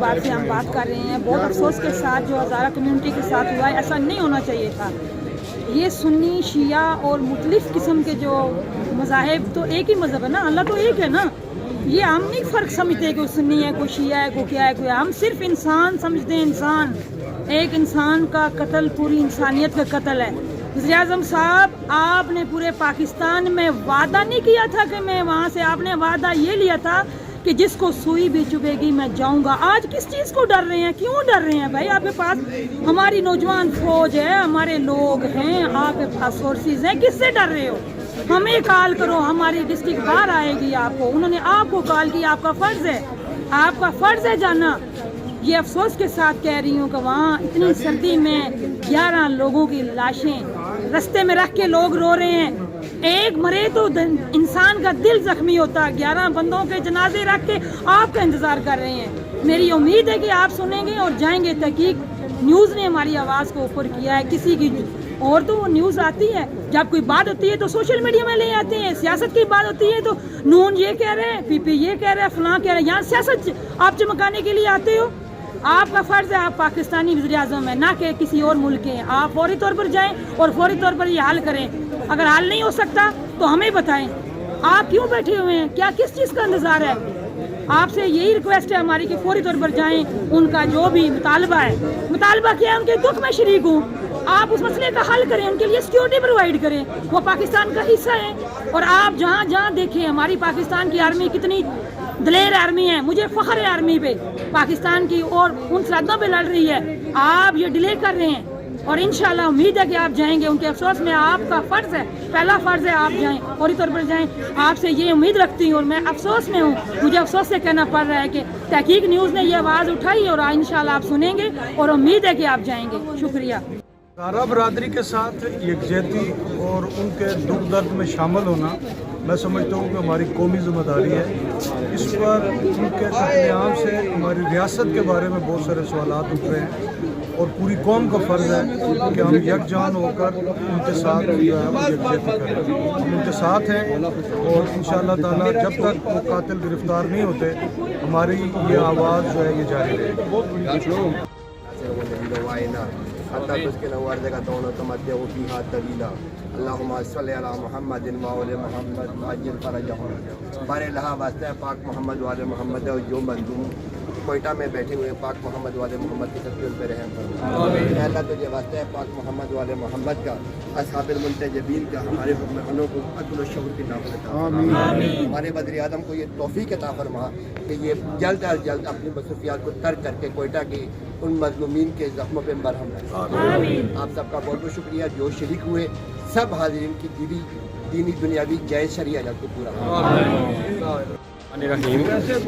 اعتبار سے ہم بات کر رہے ہیں، بہت افسوس کے ساتھ جو ہزارہ کمیونٹی کے ساتھ ہوا ہے، ایسا نہیں ہونا چاہیے تھا۔ یہ سنی شیعہ اور مختلف قسم کے جو مذاہب، تو ایک ہی مذہب ہے نا، اللہ تو ایک ہے نا۔ یہ ہم نہیں فرق سمجھتے کہ کوئی سنی ہے، کوئی شیعہ ہے، کوئی کیا ہے، کوئی، ہم صرف انسان سمجھتے ہیں۔ انسان، ایک انسان کا قتل پوری انسانیت کا قتل ہے۔ وزیر اعظم صاحب، آپ نے پورے پاکستان میں وعدہ نہیں کیا تھا کہ میں وہاں سے، آپ نے وعدہ یہ لیا تھا کہ جس کو سوئی بھی چبھے گی میں جاؤں گا۔ آج کس چیز کو ڈر رہے ہیں؟ کیوں ڈر رہے ہیں بھائی؟ آپ کے پاس ہماری نوجوان فوج ہے، ہمارے لوگ ہیں، آپ کے پاس سورسز ہیں، کس سے ڈر رہے ہو؟ ہمیں کال کرو، ہماری ڈسٹرکٹ باہر آئے گی آپ کو۔ انہوں نے آپ کو کال کی، آپ کا فرض ہے، آپ کا فرض ہے جانا۔ یہ افسوس کے ساتھ کہہ رہی ہوں کہ وہاں اتنی سردی میں 11 لوگوں کی لاشیں رستے میں رکھ کے لوگ رو رہے ہیں۔ ایک مرے تو انسان کا دل زخمی ہوتا، 11 بندوں کے جنازے رکھ کے آپ کا انتظار کر رہے ہیں۔ میری امید ہے کہ آپ سنیں گے اور جائیں گے۔ تحقیق نیوز نے ہماری آواز کو اوپر کیا ہے، کسی کی اور تو وہ نیوز آتی ہے، جب کوئی بات ہوتی ہے تو سوشل میڈیا میں لے آتے ہیں، سیاست کی بات ہوتی ہے تو نون یہ کہہ رہے ہیں، پی پی یہ کہہ رہے ہیں، فلاں کہہ رہے ہیں۔ یہاں سیاست آپ چمکانے کے لیے آتے ہو۔ آپ کا فرض ہے، آپ پاکستانی وزیر اعظم ہیں، نہ کہ کسی اور ملک کے۔ آپ فوری طور پر جائیں اور فوری طور پر یہ حل کریں۔ اگر حل نہیں ہو سکتا تو ہمیں بتائیں، آپ کیوں بیٹھے ہوئے ہیں؟ کیا کس چیز کا انتظار ہے؟ آپ سے یہی ریکویسٹ ہے ہماری کہ فوری طور پر جائیں، ان کا جو بھی مطالبہ ہے، مطالبہ کیا ہے، ان کے دکھ میں شریک ہوں، آپ اس مسئلے کا حل کریں، ان کے لیے سیکیورٹی پرووائڈ کریں۔ وہ پاکستان کا حصہ ہے، اور آپ جہاں جہاں دیکھیں ہماری پاکستان کی آرمی کتنی دلیر آرمی ہے، مجھے فخر ہے آرمی پہ، پاکستان کی، اور ان سرحدوں پہ لڑ رہی ہے۔ آپ یہ ڈیلے کر رہے ہیں، اور انشاءاللہ امید ہے کہ آپ جائیں گے۔ ان کے افسوس میں آپ کا فرض ہے، پہلا فرض ہے، آپ جائیں، فوری طور پر جائیں۔ آپ سے یہ امید رکھتی ہوں، اور میں افسوس میں ہوں، مجھے افسوس سے کہنا پڑ رہا ہے کہ تحقیق نیوز نے یہ آواز اٹھائی، اور انشاءاللہ آپ سنیں گے، اور امید ہے کہ آپ جائیں گے۔ شکریہ۔ ہزارہ برادری کے ساتھ یکجہتی اور ان کے دکھ درد میں شامل ہونا، میں سمجھتا ہوں کہ ہماری قومی ذمہ داری ہے۔ اس پر ان کے قتل عام سے ہماری ریاست کے بارے میں بہت سارے سوالات اٹھ رہے ہیں، اور پوری قوم کا فرض ہے کہ ہم یکجان ہو کر ان کے ساتھ جو ہے وہ یکجہتی کریں۔ ہم ان کے ساتھ ہیں، اور انشاءاللہ تعالیٰ جب تک وہ قاتل گرفتار نہیں ہوتے، ہماری یہ آواز جو ہے یہ جاری رہے گی۔ حتى تسكن أرضك وتمتع فيها طويلا اللهم صل على محمد وآل محمد وعجل فرجهم۔ بارے اللہ واسطہ پاک محمد وآل محمد، اور جو مظلوم کوئٹہ میں بیٹھے ہوئے پاک محمد وآل محمد کی سب ان پہ رحم فرما۔ اے اللہ تجھے واسطہ ہے پاک محمد وآل محمد کا، اصحاب المنتجبین کا، ہمارے حکمرانوں کو عدل و شعور کی نعمت عطا فرما۔ ہمارے وزیر اعظم کو یہ توفیق عطا فرما کہ یہ جلد از جلد اپنی مصروفیات کو ترک کر کے کوئٹہ کی ان مظلومین کے زخموں پہ مرہم رکھیں۔ آپ سب کا بہت بہت شکریہ جو شریک ہوئے، سب حاضرین کی دینی دنیاوی جائز شرعی حاجات کو پورا۔ رحیم،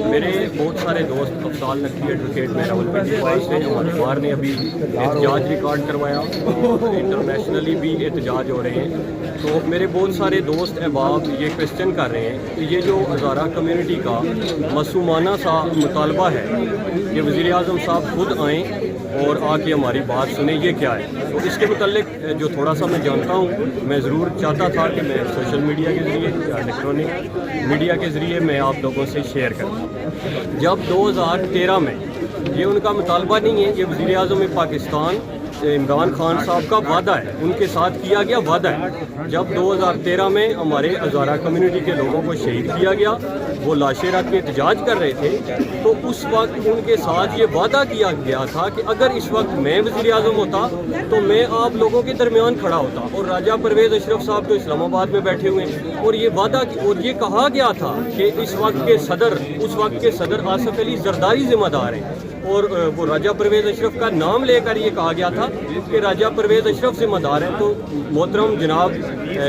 میرے بہت سارے دوست افضال نقوی ایڈوکیٹ میں راولپنڈی سے ہمارے بار نے ابھی احتجاج ریکارڈ کروایا، انٹرنیشنلی بھی احتجاج ہو رہے ہیں۔ تو میرے بہت سارے دوست احباب یہ کوشچن کر رہے ہیں کہ یہ جو ہزارہ کمیونٹی کا معصومانہ سا مطالبہ ہے، یہ وزیر اعظم صاحب خود آئیں اور آ کے ہماری بات سنیں، یہ کیا ہے؟ تو اس کے متعلق جو تھوڑا سا میں جانتا ہوں، میں ضرور چاہتا تھا کہ میں سوشل میڈیا کے ذریعے یا الیکٹرانک میڈیا کے ذریعے میں آپ لوگوں سے شیئر کروں۔ جب 2013 میں یہ ان کا مطالبہ نہیں ہے، یہ وزیر اعظم پاکستان عمران خان صاحب کا وعدہ ہے، ان کے ساتھ کیا گیا وعدہ ہے۔ جب 2013 میں ہمارے ہزارہ کمیونٹی کے لوگوں کو شہید کیا گیا، وہ لاشیں رکھ کے احتجاج کر رہے تھے، تو اس وقت ان کے ساتھ یہ وعدہ کیا گیا تھا کہ اگر اس وقت میں وزیر اعظم ہوتا تو میں آپ لوگوں کے درمیان کھڑا ہوتا، اور راجہ پرویز اشرف صاحب تو اسلام آباد میں بیٹھے ہوئے ہیں، اور یہ وعدہ اور یہ کہا گیا تھا کہ اس وقت کے صدر آصف علی زرداری ذمہ دار ہیں، اور وہ راجہ پرویز اشرف کا نام لے کر یہ کہا گیا تھا کہ راجہ پرویز اشرف ذمہ دار ہیں۔ تو محترم جناب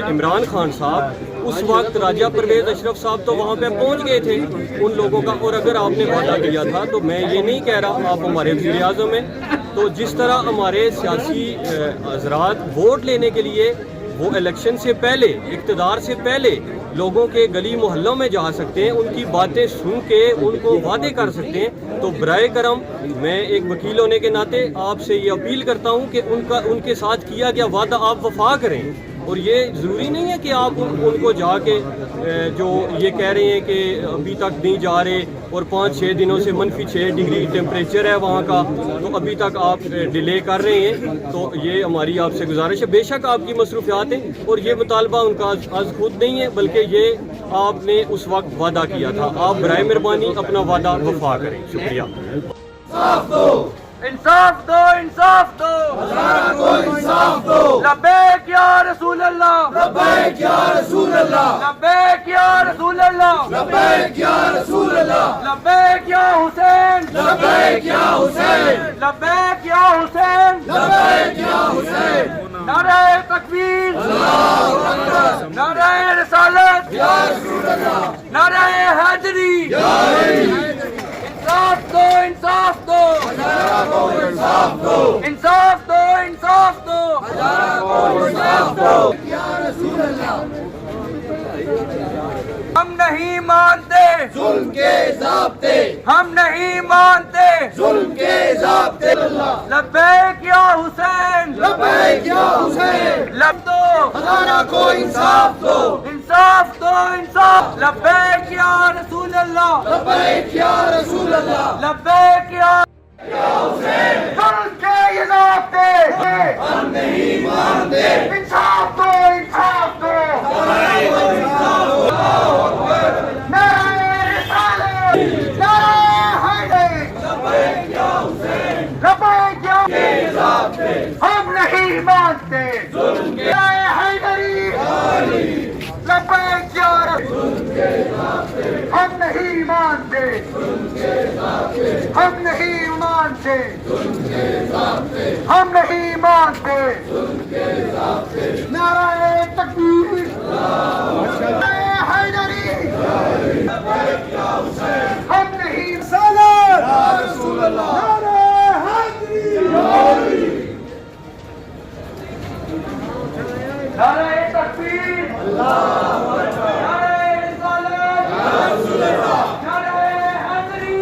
عمران خان صاحب، اس وقت راجہ پرویز اشرف صاحب تو وہاں پہ پہنچ گئے تھے ان لوگوں کا، اور اگر آپ نے وعدہ کیا تھا تو میں یہ نہیں کہہ رہا آپ ہمارے وزیر اعظم ہیں، تو جس طرح ہمارے سیاسی حضرات ووٹ لینے کے لیے وہ الیکشن سے پہلے، اقتدار سے پہلے لوگوں کے گلی محلوں میں جا سکتے ہیں، ان کی باتیں سن کے ان کو وعدے کر سکتے ہیں، تو برائے کرم میں ایک وکیل ہونے کے ناطے آپ سے یہ اپیل کرتا ہوں کہ ان کے ساتھ کیا گیا وعدہ آپ وفا کریں، اور یہ ضروری نہیں ہے کہ آپ ان کو جا کے جو یہ کہہ رہے ہیں کہ ابھی تک نہیں جا رہے اور 5-6 دنوں سے -6 ڈگری ٹیمپریچر ہے وہاں کا، تو ابھی تک آپ ڈیلے کر رہے ہیں. تو یہ ہماری آپ سے گزارش ہے. بے شک آپ کی مصروفیات ہیں اور یہ مطالبہ ان کا از خود نہیں ہے، بلکہ یہ آپ نے اس وقت وعدہ کیا تھا. آپ برائے مہربانی اپنا وعدہ وفا کریں. شکریہ. انصاف دو، انصاف دو، ہزارہ کو انصاف دو. لبیک یا رسول اللہ، لبیک یا رسول اللہ، لبیک یا رسول اللہ، لبیک یا رسول اللہ، لبیک یا حسین، لبیک یا حسین، لبیک یا حسین، لبیک یا حسین. نعرہ تکبیر، اللہ اکبر، نعرہ رسالت، یا رسول اللہ، نعرہ حیدری، یا حیدری. انصاف دو، انصاف دو، ہزارہ کو انصاف دو. انصاف دو، انصاف دو، ہزارہ کو انصاف دو. یا رسول اللہ، ہم نہیں مانتے ظلم کے ضابطے، ہم نہیں مانتے ظلم کے ضابطے. لبیک یا حسین، لبیک یا حسین. لب دو، ہزارہ کو انصاف دو. انصاف دو، انصاف. لبیک یا رسول اللہ، لبیک یا رسول اللہ، لبیک یا حسین. ظلم کے یہ ضابطے ہم نہیں مانتے. انصاف دو، انصاف دو، ہم نہیں مانتے حیدری. لبیک یا رسول، ہم نہیں مانتے، ہم نہیں مانتے، ہم نہیں مانتے. نعرہ تکبیر، نعرہ حیدری. ہم نہیں سالار، یا رسول اللہ، نعرہ حیدری. نعرہ تکبیر، اللہ اکبر، نعرہ رسالت، یا رسول اللہ، نعرہ حیدری.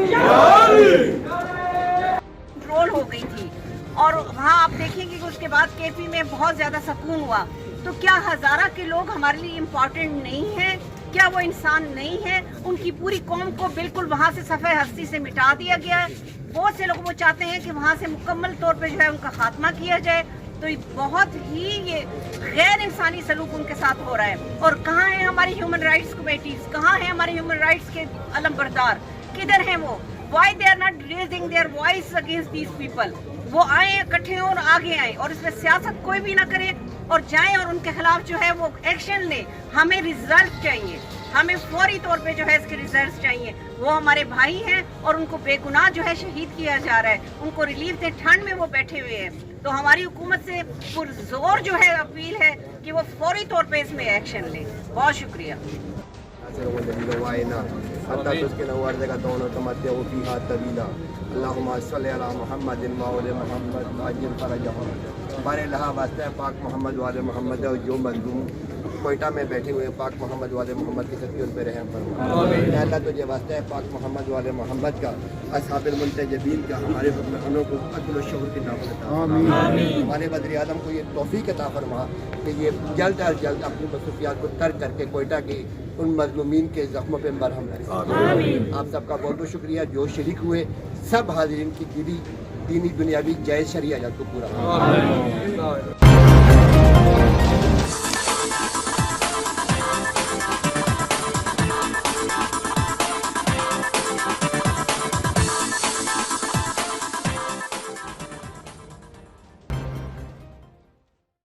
کنٹرول ہو گئی تھی اور وہاں آپ دیکھیں گے کہ اس کے بعد KP میں بہت زیادہ سکون ہوا. تو کیا ہزارہ کے لوگ ہمارے لیے امپورٹنٹ نہیں ہیں؟ کیا وہ انسان نہیں ہے؟ ان کی پوری قوم کو بالکل وہاں سے صفحہ ہستی سے مٹا دیا گیا ہے. بہت سے لوگ وہ چاہتے ہیں کہ وہاں سے مکمل طور پہ جو ہے ان کا خاتمہ کیا جائے. تو بہت ہی یہ غیر انسانی سلوک ان کے ساتھ ہو رہا ہے. اور کہاں ہیں ہماری ہیومن رائٹس کمیٹیز؟ کہاں ہیں ہمارے ہیومن رائٹس کے علم بردار؟ کدھر ہیں وہ؟ Why they are not raising their voice against these people? وہ آئیں اکٹھے ہوں اور آگے آئیں اور اس میں سیاست کوئی بھی نہ کرے اور جائیں اور ان کے خلاف جو ہے وہ ایکشن لیں. ہمیں ریزلٹ چاہیے، ہمیں فوری طور پہ جو ہے اس کے ریزلٹس چاہیے. وہ ہمارے بھائی ہیں اور ان کو بے گناہ جو ہے شہید کیا جا رہا ہے. ان کو ریلیف دیں، ٹھنڈ میں وہ بیٹھے ہوئے ہیں. تو ہماری حکومت سے پرزور جو ہے اپیل ہے کہ وہ فوری طور پہ اس میں ایکشن لیں. بہت شکریہ. اللہم صلی علی محمد وآل محمد عجل فرجہم. بار الہ واسطہ پاک محمد وآل محمد اور جو مظلوم کوئٹہ میں بیٹھے ہوئے پاک محمد وآل محمد کی سچی ان پہ رحم فرما. اے اللہ تجھے واسطہ ہے پاک محمد وآل محمد کا، اصحاب المنتجبین کا، ہمارے حکمرانوں کو عدل و شعور کی نعمت عطا فرما. ہمارے وزیر اعظم کو یہ توفیق عطا فرما کہ یہ جلد از جلد اپنی مصروفیات کو ترک کر کے کوئٹہ کی ان مظلومین کے زخموں پہ مرہم کرے. آپ سب کا بہت بہت شکریہ جو شریک ہوئے. سب حاضرین کی دینی دنیاوی جائز شرعی حاجات کو پورا